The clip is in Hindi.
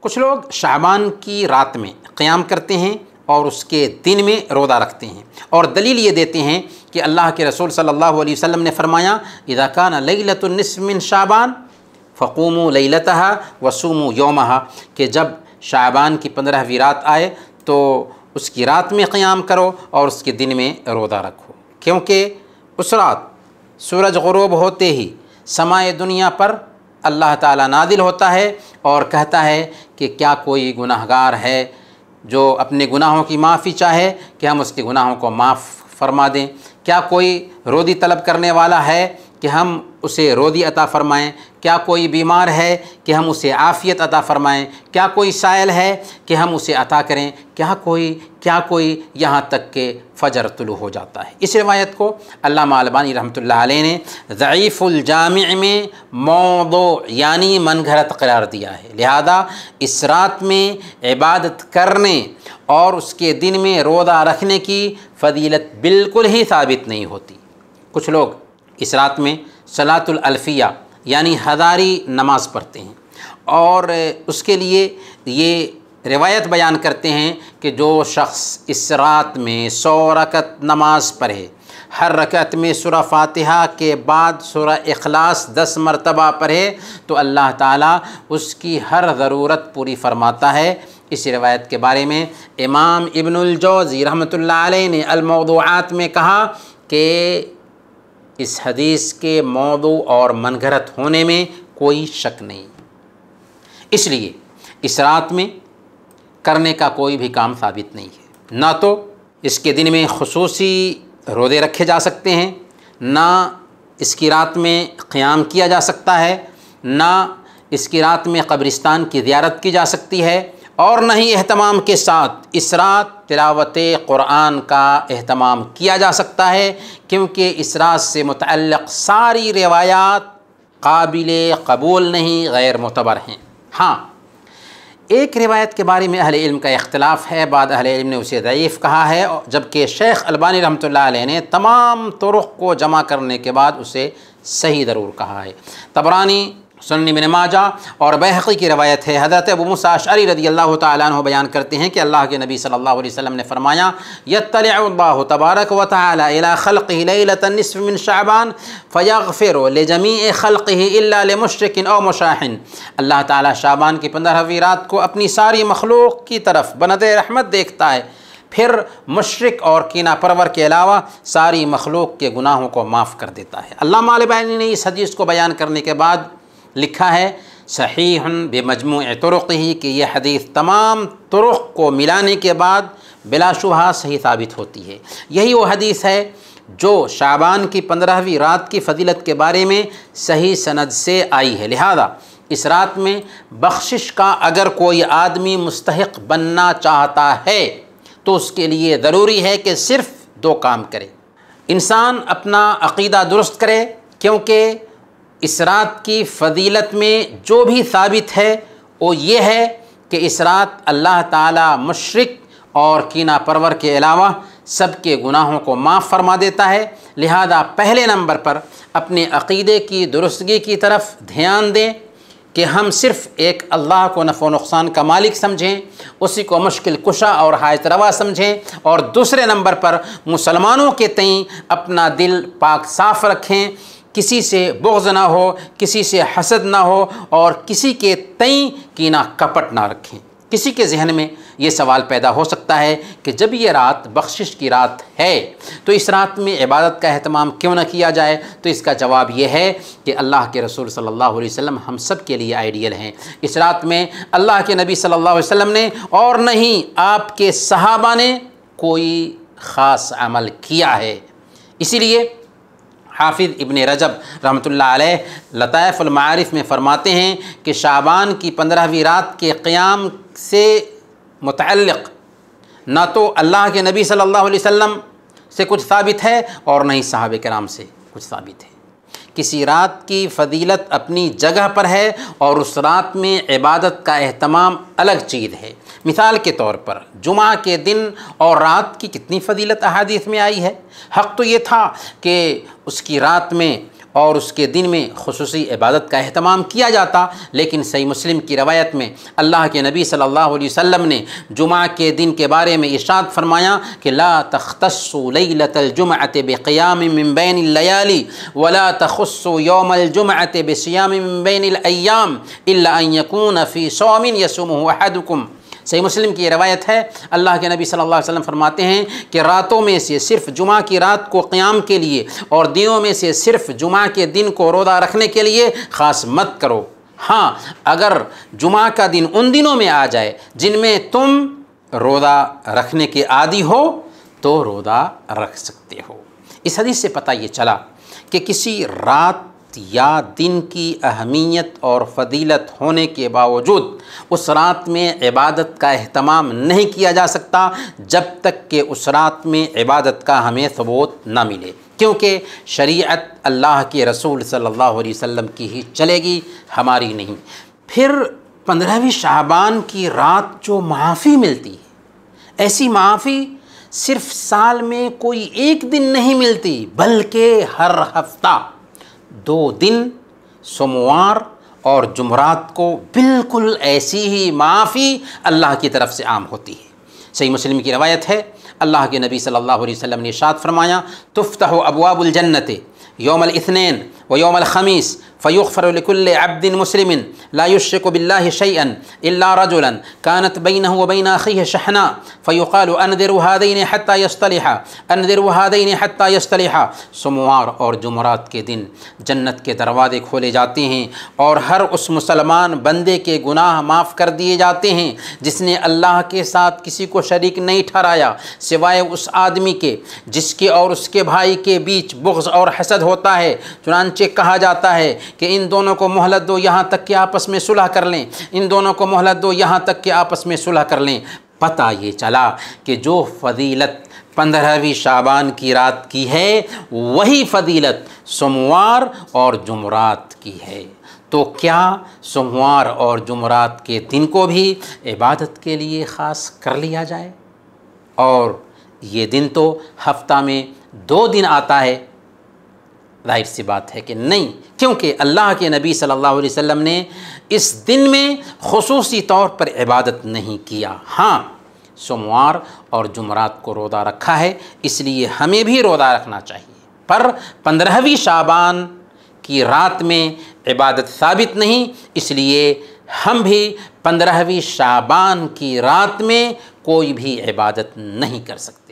कुछ लोग शाबान की रात में क़याम करते हैं और उसके दिन में रोज़ा रखते हैं और दलील ये देते हैं कि अल्लाह के रसूल सल्लल्लाहु अलैहि वसल्लम ने फरमाया इज़ा काना लैलतुन निस्फ़ मिन शाबान फ़क़ूमू लैलतहा वसूमू यौमहा, कि जब शाबान की 15वीं रात आए तो उसकी रात में क़याम करो और उसके दिन में रोज़ा रखो, क्योंकि उस रात सूरज ग़ुरूब होते ही समाए दुनिया पर अल्लाह ताला नादिल होता है और कहता है कि क्या कोई गुनाहगार है जो अपने गुनाहों की माफ़ी चाहे कि हम उसके गुनाहों को माफ़ फरमा दें, क्या कोई रोदी तलब करने वाला है कि हम उसे रोदी अता फ़रमाएँ, क्या कोई बीमार है कि हम उसे आफ़ियत अता फ़रमाएँ, क्या कोई साइल है कि हम उसे अता करें, क्या कोई यहाँ तक के फ़जर तुलू हो जाता है। इस रिवायत को अल्लामा अलबानी रहमतुल्लाह अलैह ने ज़ईफ़ुल जामिअ में मौदू यानी मनगढ़ंत करार दिया है। लिहाजा इस रात में इबादत करने और उसके दिन में रोज़ा रखने की फ़जीलत बिल्कुल ही साबित नहीं होती। कुछ लोग इस रात में सलातुल अल्फ़िया यानी हज़ारी नमाज़ पढ़ते हैं और उसके लिए ये रिवायत बयान करते हैं कि जो शख्स इस रात में 100 रकत नमाज़ पढ़े, हर रकत में सूरा फ़ातिहा के बाद सूरा इखलास 10 मरतबा पढ़े तो अल्लाह ताला उसकी हर ज़रूरत पूरी फरमाता है। इस रिवायत के बारे में इमाम इब्नुल जौज़ी रहमतुल्लाह अलैह ने अल-मौदूआत में कहा कि इस हदीस के मौदू और मनगढ़ंत होने में कोई शक नहीं, इसलिए इस रात में करने का कोई भी काम साबित नहीं है। ना तो इसके दिन में खुसूसी रोज़े रखे जा सकते हैं, ना इसकी रात में क़याम किया जा सकता है, ना इसकी रात में कब्रिस्तान की ज़ियारत की जा सकती है और न ही एहतमाम के साथ इस रात तिलावत क़ुरान का एहतमाम किया जा सकता है, क्योंकि इस रात से मुतअल्लिक़ सारी रिवायात काबिल कबूल नहीं, गैर मुतबर हैं। हाँ, एक रिवायत के बारे में अहले इल्म का इख्तिलाफ़ है, बाद अहले इल्म ने उसे ज़ईफ़ कहा है, जबकि शेख अलबानी रहमतुल्लाह अलैह ने तमाम तुरुक़ को जमा करने के बाद उसे सही ज़रूर कहा है। तबरानी, सुनन इब्न माजा और बैहक़ी की रवायत है। हज़रत अबू मूसा अशअरी रज़ियल्लाहु तआला अन्हु बयान करते हैं कि अल्लाह के नबी सल्लल्लाहु अलैहि वसल्लम ने फरमाया यत्तलिअल्लाहु तबारक व तआला इला ख़ल्क़िही लैलतन निस्फ़ मिन शअबान फ़यग़फ़िरु लिजमीइ ख़ल्क़िही इल्ला लिमुश्रिकिन औ मुशाहिन। अल्लाह ताला शाबान की 15वीं रात को अपनी सारी मखलूक़ की तरफ बनज़र रहमत देखता है, फिर मुशरिक और कीना परवर के अलावा सारी मखलूक़ के गुनाहों को माफ़ कर देता है। अल्लामा अलबानी ने इस हदीस को बयान करने के बाद लिखा है सहीहुन बिमजमूअ तुरुक़िही कि यह हदीस तमाम तुरुक़ को मिलाने के बाद बिलाशुबहा सही साबित होती है। यही वो हदीस है जो शाबान की 15वीं रात की फ़जीलत के बारे में सही सनद से आई है। लिहाजा इस रात में बख्शिश का अगर कोई आदमी मुस्तहिक़ बनना चाहता है तो उसके लिए ज़रूरी है कि सिर्फ़ 2 काम करे। इंसान अपना अक़ीदा दुरुस्त करे, क्योंकि इस रात की फ़जीलत में जो भी साबित है वो ये है कि इस रात अल्लाह ताला मुशरिक और कीना परवर के अलावा सबके गुनाहों को माफ़ फरमा देता है। लिहाजा पहले नंबर पर अपने अक़ीदे की दुरुस्तगी की तरफ ध्यान दें कि हम सिर्फ़ एक अल्लाह को नफ़ो नुक़सान का मालिक समझें, उसी को मुश्किल कुशा और हायत रवा समझें, और दूसरे नंबर पर मुसलमानों के तईं अपना दिल पाक साफ़ रखें, किसी से बुग़्ज़ ना हो, किसी से हसद ना हो और किसी के तईं कीना कपट ना रखें। किसी के जहन में ये सवाल पैदा हो सकता है कि जब ये रात बख्शिश की रात है तो इस रात में इबादत का एहतमाम क्यों न किया जाए। तो इसका जवाब ये है कि अल्लाह के रसूल सल्लल्लाहु अलैहि वसल्लम हम सब के लिए आइडियल हैं। इस रात में अल्लाह के नबी सल्लल्लाहु अलैहि वसल्लम ने और नहीं आपके सहाबा ने कोई ख़ास अमल किया है। इसीलिए हाफिज़ इब्न रजब रहमतुल्लाह अलैह लताइफ़ुल मारिफ़ में फ़रमाते हैं कि शाबान की 15वीं रात के क़याम से मुतअल्लिक़ ना तो अल्लाह के नबी सल्लल्लाहु अलैहि वसल्लम से कुछ साबित है और न ही सहाबे किराम से कुछ साबित है। किसी रात की फ़जीलत अपनी जगह पर है और उस रात में इबादत का एहतमाम अलग चीज़ है। मिसाल के तौर पर जुमा के दिन और रात की कितनी फ़जीलत अहादीस में आई है। हक़ तो ये था कि उसकी रात में और उसके दिन में खुसूसी इबादत का अहतमाम किया जाता। लेकिन सही मुस्लिम की रवायत में अल्लाह के नबी सल्लल्लाहु अलैहि वसल्लम ने जुमा के दिन के बारे में इरशाद फरमाया कि ला तख्तस्सु लैलतल जुमअति बिक़ियामिन मिन बैनिल लयाली वला तख़ुस्सु यौमल जुमअति बिसियामिन मिन बैनिल अय्याम इल्ला अन यकून फ़ी सौमिन यसुमुहु अहदुकुम। सही मुस्लिम की रवायत है, अल्लाह के नबी सल्लल्लाहु अलैहि वसल्लम फरमाते हैं कि रातों में से सिर्फ़ जुमा की रात को क़याम के लिए और दिनों में से सिर्फ़ जुमा के दिन को रोज़ा रखने के लिए ख़ास मत करो। हाँ, अगर जुमा का दिन उन दिनों में आ जाए जिनमें तुम रोज़ा रखने के आदी हो तो रोज़ा रख सकते हो। इस हदीस से पता ये चला कि किसी रात या दिन की अहमियत और फ़जीलत होने के बावजूद उस रात में इबादत का अहतमाम नहीं किया जा सकता जब तक कि उस रात में इबादत का हमें सबूत ना मिले, क्योंकि शरीयत अल्लाह के रसूल सल्लल्लाहु अलैहि वसल्लम की ही चलेगी, हमारी नहीं। फिर 15वीं शाबान की रात जो माफ़ी मिलती है, ऐसी माफ़ी सिर्फ़ साल में कोई एक दिन नहीं मिलती, बल्कि हर हफ्ता 2 दिन सोमवार और जुमरात को बिल्कुल ऐसी ही माफ़ी अल्लाह की तरफ से आम होती है। सही मुस्लिम की रवायत है, अल्लाह के नबी सल्लल्लाहु अलैहि वसल्लम ने इरशाद फरमाया तुफ्तहु अबवाबुल जन्नति यौमल इत्नीन व यौमल खमीस फ़युग़फ़रु लिकुल्लि अब्दिन मुस्लिमिन ला युश्रिकु बिल्लाहि शैअन इल्ला रजुलन कानत बैनहु व बैन अख़ीहि शहना फ़युक़ालु अनज़िरु हादैनि हत्ता यस्तलिहा अनज़िरु हादैनि हत्ता यस्तलिहा। सोमवार और जुमरात के दिन जन्नत के दरवाज़े खोले जाते हैं और हर उस मुसलमान बंदे के गुनाह माफ़ कर दिए जाते हैं जिसने अल्लाह के साथ किसी को शरीक नहीं ठहराया सिवाय उस आदमी के जिसके और उसके भाई के बीच बुग़्ज़ और हसद होता है। चुनांचे कहा जाता है कि इन दोनों को मोहलत दो यहाँ तक कि आपस में सुलह कर लें, इन दोनों को मोहलत दो यहाँ तक कि आपस में सुलह कर लें। पता ये चला कि जो फ़जीलत 15वीं शाबान की रात की है वही फ़जीलत सोमवार और जुमरात की है। तो क्या सोमवार और जुमरात के दिन को भी इबादत के लिए ख़ास कर लिया जाए? और ये दिन तो हफ्ता में 2 दिन आता है। जाहिर सी बात है कि नहीं, क्योंकि अल्लाह के नबी सल्लल्लाहु अलैहि वसल्लम ने इस दिन में खुसूसी तौर पर इबादत नहीं किया। हाँ, सोमवार और जुमरात को रोज़ा रखा है, इसलिए हमें भी रोज़ा रखना चाहिए। पर 15वीं शाबान की रात में इबादत साबित नहीं, इसलिए हम भी 15वीं शाबान की रात में कोई भी इबादत नहीं कर सकते।